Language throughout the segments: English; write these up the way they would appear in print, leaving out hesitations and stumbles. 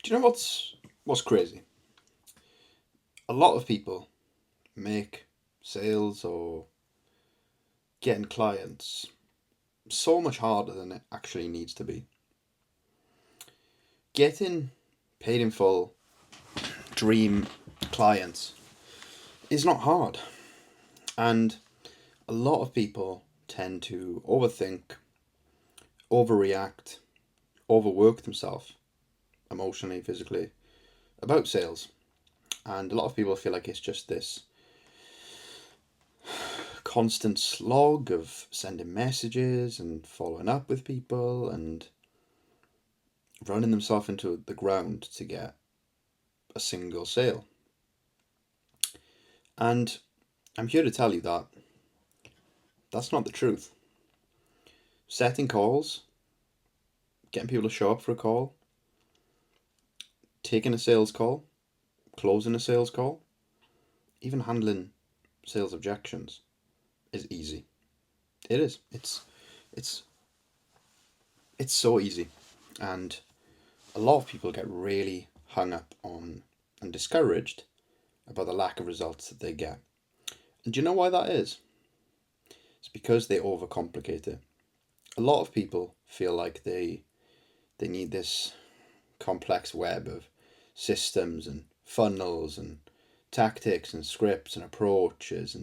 Do you know what's crazy? A lot of people make sales or getting clients so much harder than it actually needs to be. Getting paid in full dream clients is not hard. And a lot of people tend to overthink, overreact, overwork themselves emotionally, physically about sales. And a lot of people feel like it's just this constant slog of sending messages and following up with people and running themselves into the ground to get a single sale. And I'm here to tell you that that's not the truth. Setting calls, getting people to show up for a call, taking a sales call, closing a sales call, even handling sales objections is easy. It is. It's it's so easy. And a lot of people get really hung up on and discouraged about the lack of results that they get. And do you know why that is? It's because they overcomplicate it. A lot of people feel like they need this complex web of systems and funnels and tactics and scripts and approaches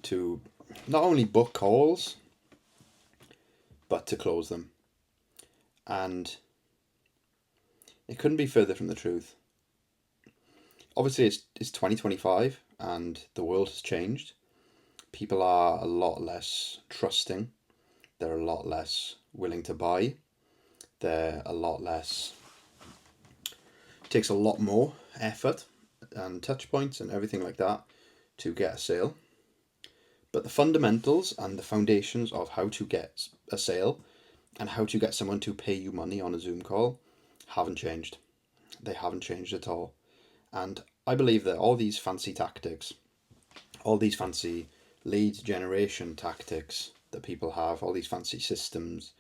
to not only book calls but to close them. And it couldn't be further from the truth. Obviously, it's 2025 and the world has changed. People are a lot less trusting. They're a lot less willing to buy. They're a lot less. It takes a lot more effort and touch points and everything like that to get a sale. But the fundamentals and the foundations of how to get a sale and how to get someone to pay you money on a Zoom call haven't changed. They haven't changed at all. And I believe that all these fancy tactics, all these fancy lead generation tactics that people have, all these fancy systems,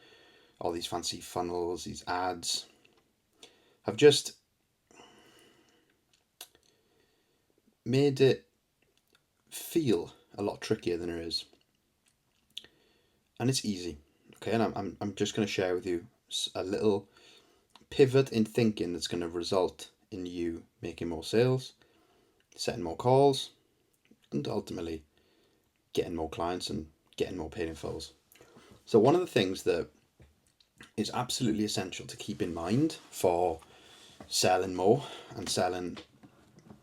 all these fancy funnels, these ads, have just made it feel a lot trickier than it is. And it's easy. Okay, and I'm just going to share with you a little pivot in thinking that's going to result in you making more sales, setting more calls, and ultimately getting more clients and getting more paid in fulls. So one of the things that is absolutely essential to keep in mind for selling more and selling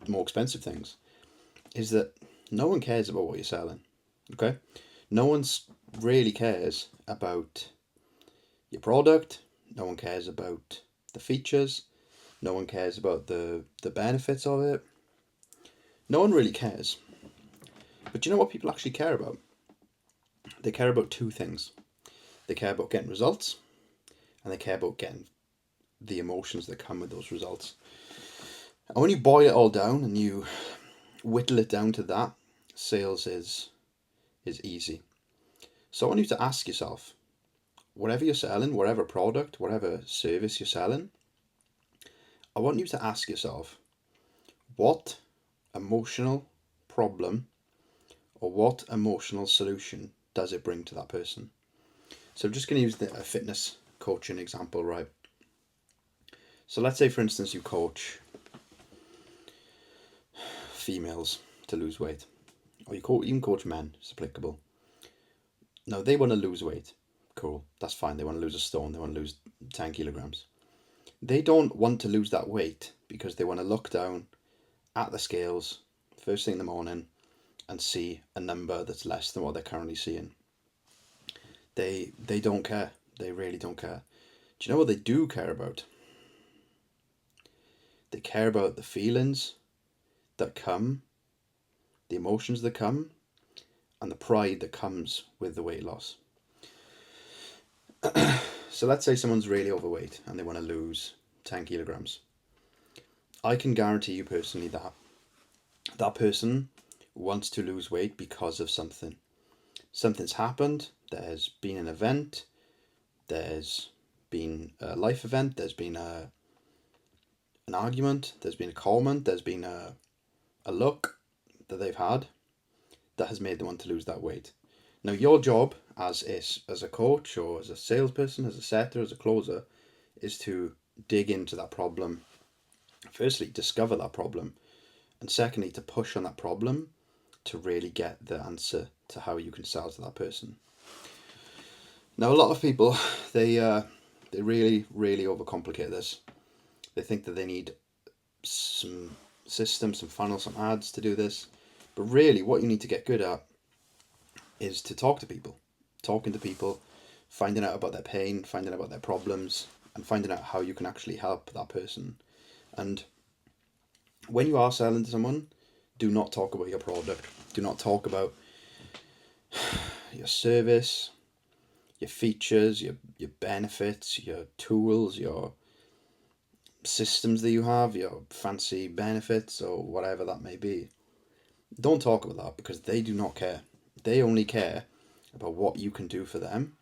more expensive things is that no one cares about what you're selling. Okay? No one's really cares about your product. No one cares about the features. No one cares about the benefits of it. No one really cares. But do you know what people actually care about? They care about two things. They care about getting results and they care about getting the emotions that come with those results. And when you boil it all down and you whittle it down to that, sales is easy. So I want you to ask yourself, whatever you're selling, whatever product, whatever service you're selling, I want you to ask yourself, what emotional problem or what emotional solution does it bring to that person? So I'm just going to use a fitness coaching example, right? So let's say, for instance, you coach females to lose weight, or you even coach men, it's applicable. No, they want to lose weight. Cool, that's fine. They want to lose a stone, they want to lose 10 kilograms. They don't want to lose that weight because they want to look down at the scales first thing in the morning and see a number that's less than what they're currently seeing. They don't care. They really don't care. Do you know what they do care about? They care about the feelings that come, the emotions that come, and the pride that comes with the weight loss. So let's say someone's really overweight and they want to lose 10 kilograms. I can guarantee you personally that that person wants to lose weight because of something. Something's happened, there's been an event, there's been a life event, there's been an argument, there's been a comment, there's been a look that they've had that has made them want to lose that weight. Now, your job as a coach or as a salesperson, as a setter, as a closer, is to dig into that problem. Firstly, discover that problem, and secondly, to push on that problem to really get the answer to how you can sell to that person. Now, a lot of people, they really, really overcomplicate this. They think that they need some systems, some funnels, some ads to do this. But really, what you need to get good at is to talk to people. Talking to people, finding out about their pain, finding out about their problems, and finding out how you can actually help that person. And when you are selling to someone, do not talk about your product. Do not talk about your service, your features, your benefits, your tools, your systems that you have, your fancy benefits, or whatever that may be. Don't talk about that, because they do not care. They only care about what you can do for them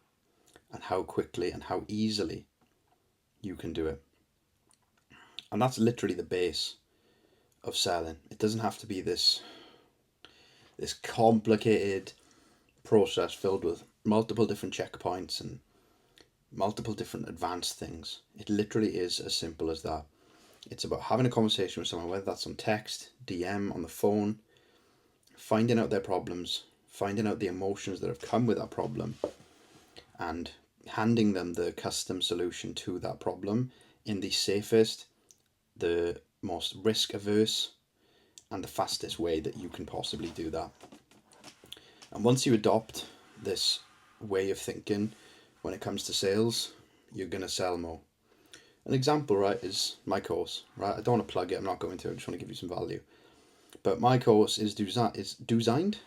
and how quickly and how easily you can do it. And that's literally the base of selling. It doesn't have to be this complicated process filled with multiple different checkpoints and multiple different advanced things. It literally is as simple as that. It's about having a conversation with someone, whether that's on text, DM, on the phone, finding out their problems, finding out the emotions that have come with that problem, and handing them the custom solution to that problem in the safest, the most risk averse, and the fastest way that you can possibly do that. And once you adopt this way of thinking when it comes to sales, you're going to sell more. An example, right, is my course, right? I don't want to plug it, I'm not going to, I just want to give you some value. But my course is designed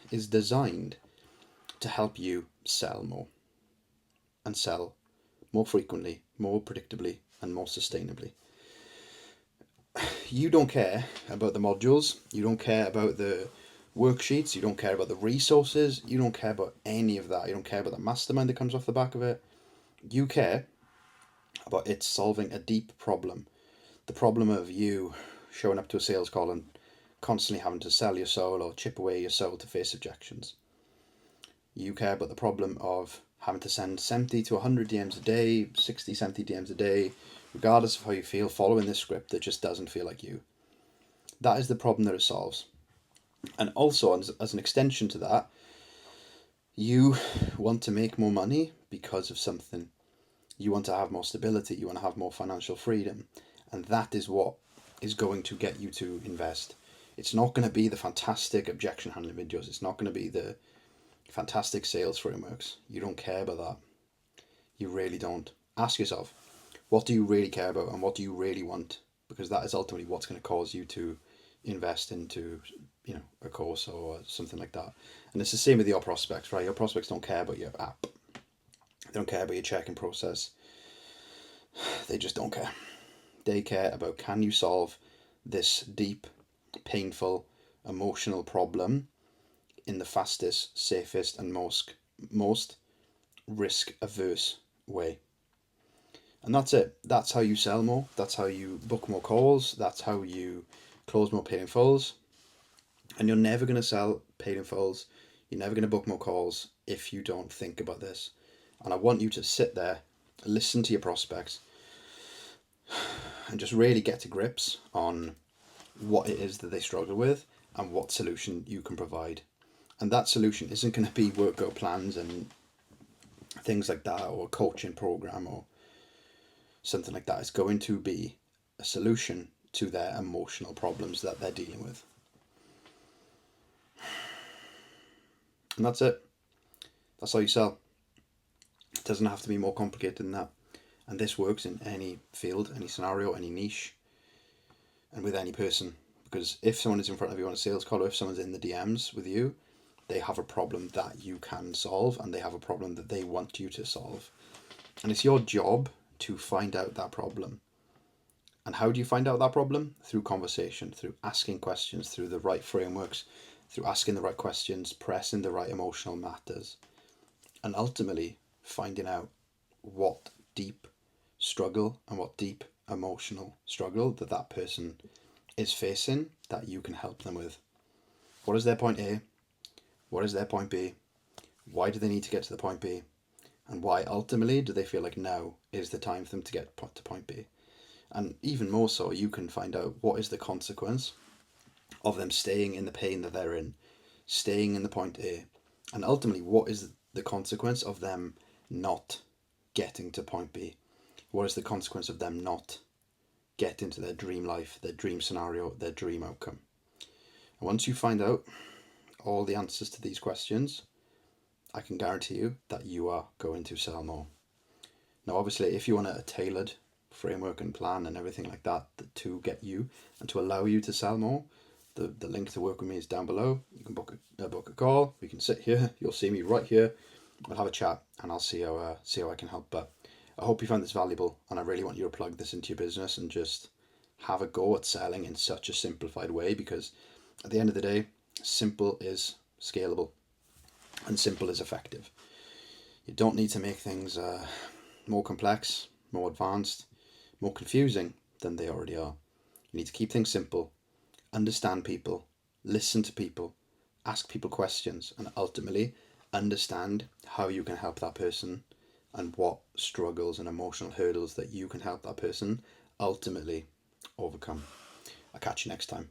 to help you sell more, and sell more frequently, more predictably, and more sustainably. You don't care about the modules, you don't care about the worksheets, you don't care about the resources, you don't care about any of that, you don't care about the mastermind that comes off the back of it. You care about it solving a deep problem. The problem of you showing up to a sales call and constantly having to sell your soul or chip away your soul to face objections. You care about the problem of having to send 70 to 100 DMs a day, 60, 70 DMs a day, regardless of how you feel, following this script that just doesn't feel like you. That is the problem that it solves. And also, as an extension to that, you want to make more money because of something. You want to have more stability, you want to have more financial freedom. And that is what is going to get you to invest. It's not going to be the fantastic objection handling videos. It's not going to be the fantastic sales frameworks. You don't care about that. You really don't. Ask yourself, what do you really care about and what do you really want? Because that is ultimately what's going to cause you to invest into, a course or something like that. And it's the same with your prospects, right? Your prospects don't care about your app. They don't care about your check-in process. They just don't care. They care about, can you solve this deep, painful, emotional problem in the fastest, safest, and most risk-averse way. And that's it. That's how you sell more. That's how you book more calls. That's how you close more paid in fulls. And you're never going to sell paid in fulls. You're never going to book more calls if you don't think about this. And I want you to sit there, listen to your prospects, and just really get to grips on what it is that they struggle with and what solution you can provide. And that solution isn't going to be workout plans and things like that, or a coaching program or something like that. It's going to be a solution to their emotional problems that they're dealing with. And that's it. That's how you sell. It doesn't have to be more complicated than that. And this works in any field, any scenario, any niche, and with any person. Because if someone is in front of you on a sales call, or if someone's in the DMs with you, they have a problem that you can solve, and they have a problem that they want you to solve. And it's your job to find out that problem. And how do you find out that problem? Through conversation, through asking questions, through the right frameworks, through asking the right questions, pressing the right emotional matters, and ultimately finding out what deep struggle and what deep emotional struggle that person is facing that you can help them with. What is their point A? What is their point B? Why do they need to get to the point B? And why ultimately do they feel like now is the time for them to get to point B? And even more so, you can find out what is the consequence of them staying in the pain that they're in, staying in the point A, and ultimately what is the consequence of them not getting to point B? What is the consequence of them not getting to their dream life, their dream scenario, their dream outcome? And once you find out all the answers to these questions, I can guarantee you that you are going to sell more. Now, obviously, if you want a tailored framework and plan and everything like that to get you and to allow you to sell more, the link to work with me is down below. You can book a call. We can sit here. You'll see me right here. We'll have a chat, and I'll see how I can help. But I hope you found this valuable, and I really want you to plug this into your business and just have a go at selling in such a simplified way, because at the end of the day, simple is scalable and simple is effective. You don't need to make things more complex, more advanced, more confusing than they already are. You need to keep things simple, understand people, listen to people, ask people questions, and ultimately understand how you can help that person and what struggles and emotional hurdles that you can help that person ultimately overcome. I'll catch you next time.